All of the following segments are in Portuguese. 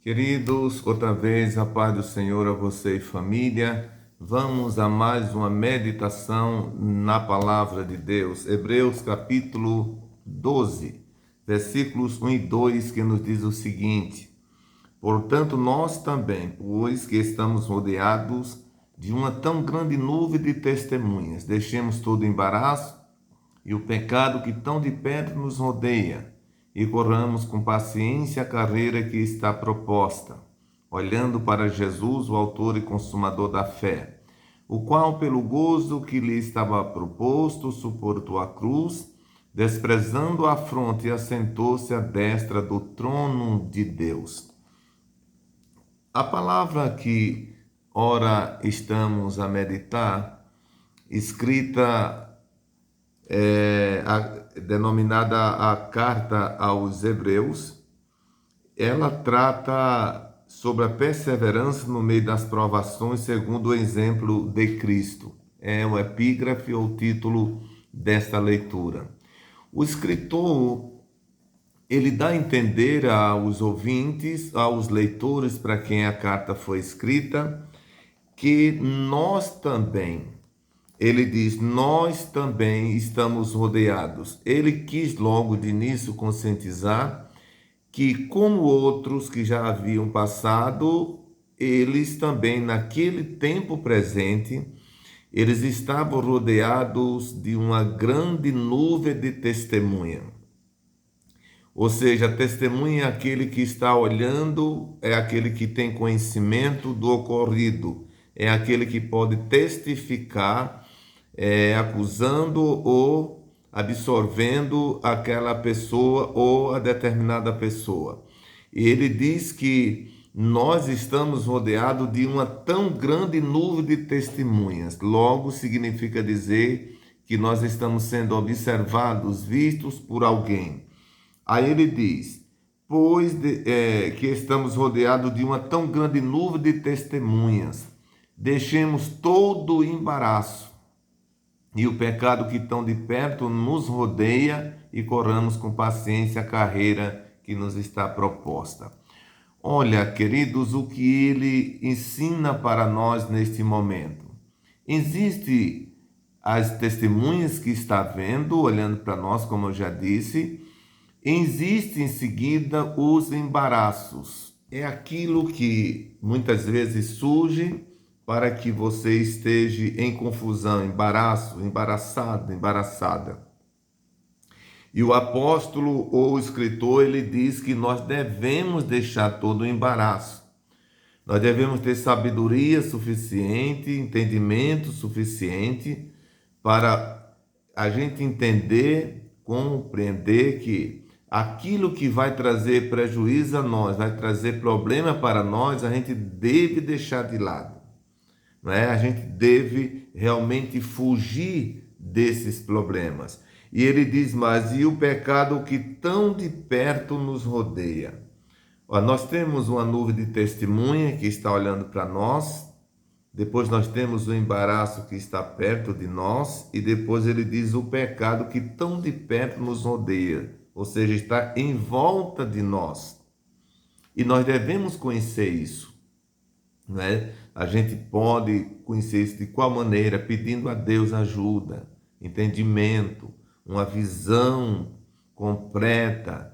Queridos, outra vez a paz do Senhor a você e família. Vamos a mais uma meditação na palavra de Deus. Hebreus capítulo 12, versículos 1 e 2, que nos diz o seguinte: Portanto, nós também, pois que estamos rodeados de uma tão grande nuvem de testemunhas, deixemos todo o embaraço e o pecado que tão de perto nos rodeia, e corramos com paciência a carreira que está proposta, olhando para Jesus, o autor e consumador da fé, o qual, pelo gozo que lhe estava proposto, suportou a cruz, desprezando a afronta, e assentou-se à destra do trono de Deus. A palavra que ora estamos a meditar, escrita denominada a Carta aos Hebreus, ela trata sobre a perseverança no meio das provações, segundo o exemplo de Cristo. É o epígrafe ou título desta leitura. O escritor, ele dá a entender aos ouvintes, aos leitores para quem a carta foi escrita, que nós também, ele diz, nós também estamos rodeados. Ele quis logo de início conscientizar que, como outros que já haviam passado, eles também, naquele tempo presente, eles estavam rodeados de uma grande nuvem de testemunha. Ou seja, testemunha é aquele que está olhando, é aquele que tem conhecimento do ocorrido, é aquele que pode testificar, acusando ou absorvendo aquela pessoa ou a determinada pessoa. E ele diz que nós estamos rodeados de uma tão grande nuvem de testemunhas. Logo, significa dizer que nós estamos sendo observados, vistos por alguém. Aí ele diz, que estamos rodeados de uma tão grande nuvem de testemunhas, deixemos todo o embaraço e o pecado que tão de perto nos rodeia e corramos com paciência a carreira que nos está proposta. Olha, queridos, o que ele ensina para nós neste momento. Existe as testemunhas que está vendo, olhando para nós, como eu já disse. Existe em seguida os embaraços. É aquilo que muitas vezes surge para que você esteja em confusão, embaraço, embaraçado, embaraçada. E o apóstolo ou o escritor, ele diz que nós devemos deixar todo o embaraço. Nós devemos ter sabedoria suficiente, entendimento suficiente para a gente entender, compreender que aquilo que vai trazer prejuízo a nós, vai trazer problema para nós, a gente deve deixar de lado. Não é? A gente deve realmente fugir desses problemas. E ele diz mais, e o pecado que tão de perto nos rodeia. Nós temos uma nuvem de testemunha que está olhando para nós, depois nós temos o embaraço que está perto de nós, e depois ele diz o pecado que tão de perto nos rodeia, ou seja, está em volta de nós. E nós devemos conhecer isso, não é? A gente pode conhecer isso de qual maneira? Pedindo a Deus ajuda, entendimento, uma visão completa,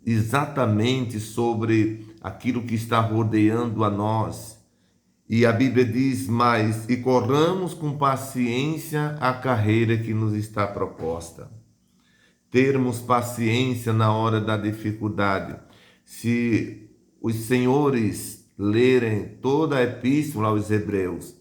exatamente sobre aquilo que está rodeando a nós. E a Bíblia diz mais, e corramos com paciência a carreira que nos está proposta. Termos paciência na hora da dificuldade. Se os senhores lerem toda a epístola aos Hebreus,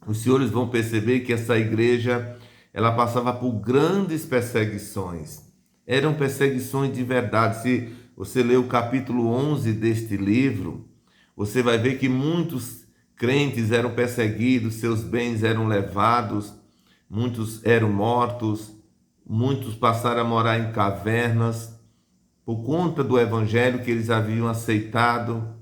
os senhores vão perceber que essa igreja, ela passava por grandes perseguições. Eram perseguições de verdade. Se você ler o capítulo 11 deste livro, você vai ver que muitos crentes eram perseguidos, seus bens eram levados, muitos eram mortos, muitos passaram a morar em cavernas por conta do evangelho que eles haviam aceitado.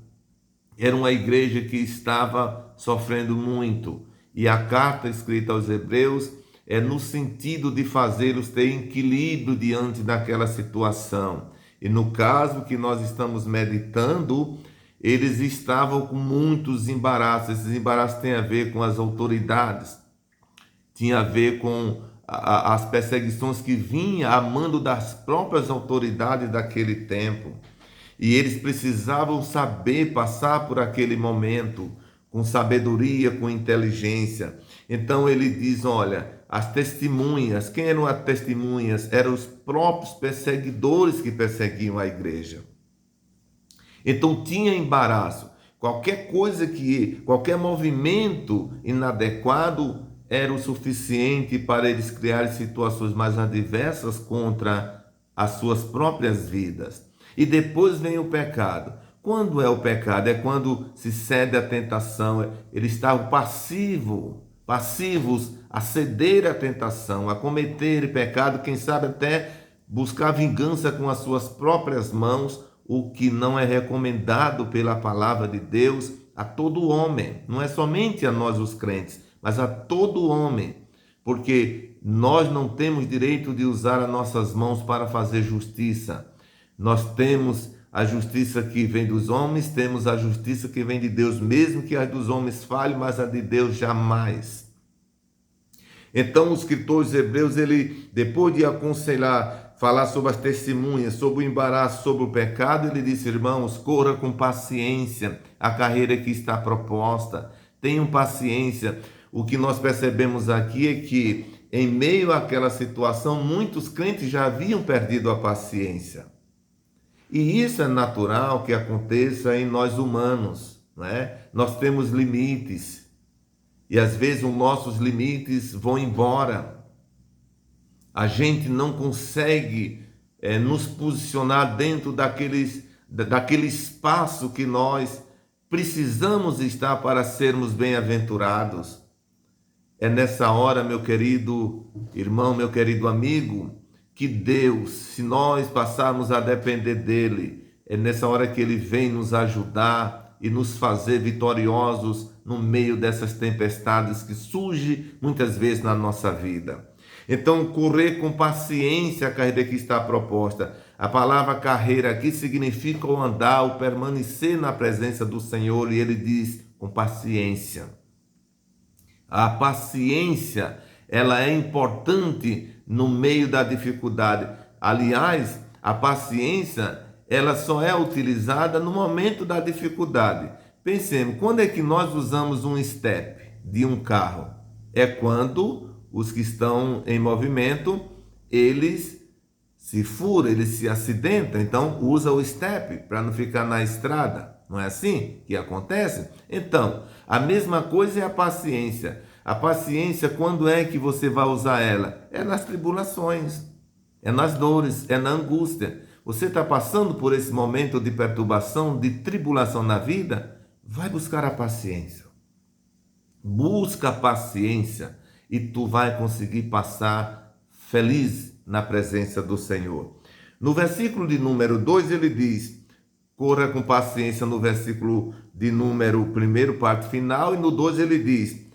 Era uma igreja que estava sofrendo muito. E a carta escrita aos Hebreus é no sentido de fazê-los ter equilíbrio diante daquela situação. E no caso que nós estamos meditando, eles estavam com muitos embaraços. Esses embaraços têm a ver com as autoridades, tinha a ver com as perseguições que vinham a mando das próprias autoridades daquele tempo. E eles precisavam saber passar por aquele momento com sabedoria, com inteligência. Então ele diz, olha, as testemunhas, quem eram as testemunhas? Eram os próprios perseguidores que perseguiam a igreja. Então tinha embaraço. Qualquer movimento inadequado era o suficiente para eles criarem situações mais adversas contra as suas próprias vidas. E depois vem o pecado. Quando é o pecado? É quando se cede à tentação. Eles estavam passivos a ceder à tentação, a cometer pecado, quem sabe até buscar vingança com as suas próprias mãos, o que não é recomendado pela palavra de Deus a todo homem. Não é somente a nós os crentes, mas a todo homem, porque nós não temos direito de usar as nossas mãos para fazer justiça. Nós temos a justiça que vem dos homens, temos a justiça que vem de Deus, mesmo que a dos homens falhe, mas a de Deus jamais. Então, os escritores hebreus, ele, depois de aconselhar, falar sobre as testemunhas, sobre o embaraço, sobre o pecado, ele disse, irmãos, corra com paciência a carreira que está proposta, tenham paciência. O que nós percebemos aqui é que, em meio àquela situação, muitos crentes já haviam perdido a paciência. E isso é natural que aconteça em nós humanos, não é? Nós temos limites. E às vezes os nossos limites vão embora. A gente não consegue nos posicionar dentro daquele espaço que nós precisamos estar para sermos bem-aventurados. É nessa hora, meu querido irmão, meu querido amigo, que Deus, se nós passarmos a depender dele, é nessa hora que ele vem nos ajudar e nos fazer vitoriosos no meio dessas tempestades que surgem muitas vezes na nossa vida. Então, correr com paciência a carreira que está proposta. A palavra carreira aqui significa o andar, o permanecer na presença do Senhor, e ele diz com paciência. A paciência, ela é importante no meio da dificuldade. Aliás, a paciência, ela só é utilizada no momento da dificuldade. Pensemos, quando é que nós usamos um step de um carro? É quando os que estão em movimento, eles se furam, eles se acidentam, então usa o step para não ficar na estrada. Não é assim que acontece? Então, a mesma coisa é a paciência. A paciência, quando é que você vai usar ela? É nas tribulações, é nas dores, é na angústia. Você está passando por esse momento de perturbação, de tribulação na vida? Vai buscar a paciência. Busca a paciência e tu vai conseguir passar feliz na presença do Senhor. No versículo de número 2 ele diz, corra com paciência no versículo de número 1, parte final, e no 2 ele diz,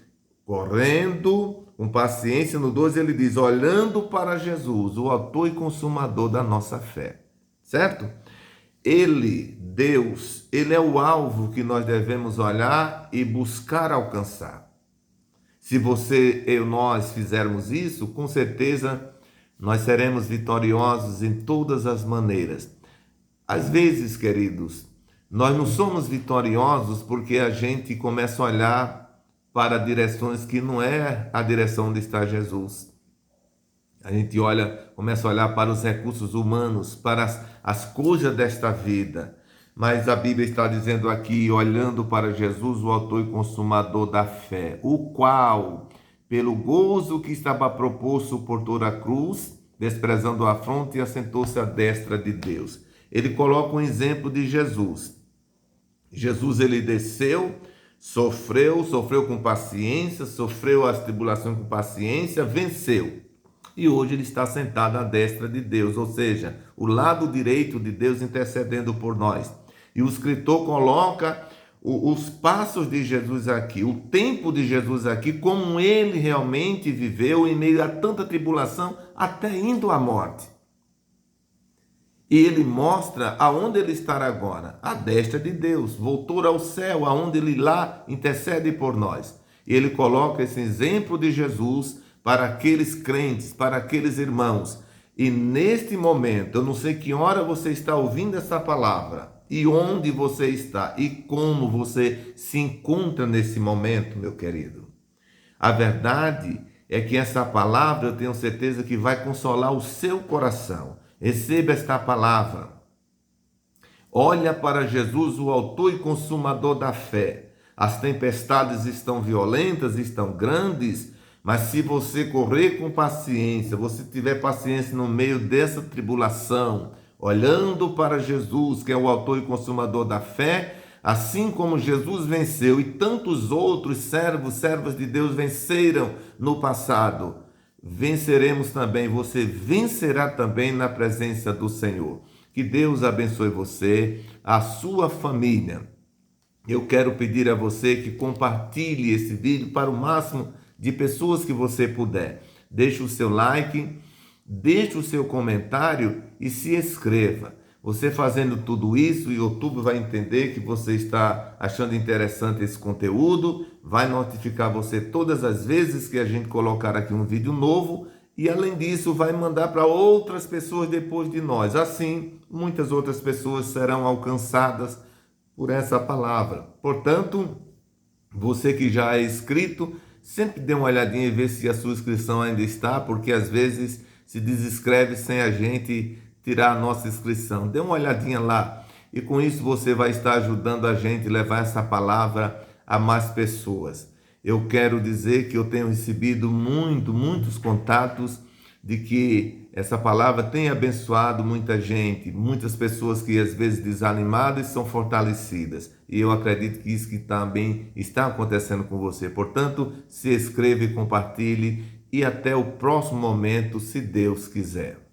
correndo com paciência, no 2 ele diz, olhando para Jesus, o autor e consumador da nossa fé. Certo? Ele, Deus, ele é o alvo que nós devemos olhar e buscar alcançar. Se você e nós fizermos isso, com certeza nós seremos vitoriosos em todas as maneiras. Às vezes, queridos, nós não somos vitoriosos porque a gente começa a olhar para direções que não é a direção onde está Jesus. A gente começa a olhar para os recursos humanos, para as coisas desta vida. Mas a Bíblia está dizendo aqui, olhando para Jesus, o autor e consumador da fé, o qual, pelo gozo que estava proposto, suportou a cruz, desprezando a afronta e assentou-se à destra de Deus. Ele coloca um exemplo de Jesus. Jesus, ele desceu, sofreu com paciência, sofreu as tribulações com paciência, venceu. E hoje ele está sentado à destra de Deus, ou seja, o lado direito de Deus intercedendo por nós. E o escritor coloca os passos de Jesus aqui, o tempo de Jesus aqui, como ele realmente viveu em meio a tanta tribulação, até indo à morte. E ele mostra aonde ele está agora, à destra de Deus, voltou ao céu, aonde ele lá intercede por nós. E ele coloca esse exemplo de Jesus para aqueles crentes, para aqueles irmãos. E neste momento, eu não sei que hora você está ouvindo essa palavra, e onde você está, e como você se encontra nesse momento, meu querido. A verdade é que essa palavra, eu tenho certeza que vai consolar o seu coração. Receba esta palavra. Olha para Jesus, o autor e consumador da fé. As tempestades estão violentas, estão grandes, mas se você correr com paciência, você tiver paciência no meio dessa tribulação, olhando para Jesus, que é o autor e consumador da fé, assim como Jesus venceu e tantos outros servas de Deus venceram no passado, venceremos também, você vencerá também na presença do Senhor. Que Deus abençoe você, a sua família. Eu quero pedir a você que compartilhe esse vídeo para o máximo de pessoas que você puder. Deixe o seu like, deixe o seu comentário e se inscreva. Você fazendo tudo isso, o YouTube vai entender que você está achando interessante esse conteúdo, vai notificar você todas as vezes que a gente colocar aqui um vídeo novo e, além disso, vai mandar para outras pessoas depois de nós. Assim, muitas outras pessoas serão alcançadas por essa palavra. Portanto, você que já é inscrito, sempre dê uma olhadinha e vê se a sua inscrição ainda está, porque às vezes se desinscreve sem a gente tirar a nossa inscrição. Dê uma olhadinha lá e com isso você vai estar ajudando a gente a levar essa palavra a mais pessoas. Eu quero dizer que eu tenho recebido muitos contatos de que essa palavra tem abençoado muita gente, muitas pessoas que às vezes desanimadas são fortalecidas. E eu acredito que isso que também está acontecendo com você. Portanto, se inscreva e compartilhe e até o próximo momento, se Deus quiser.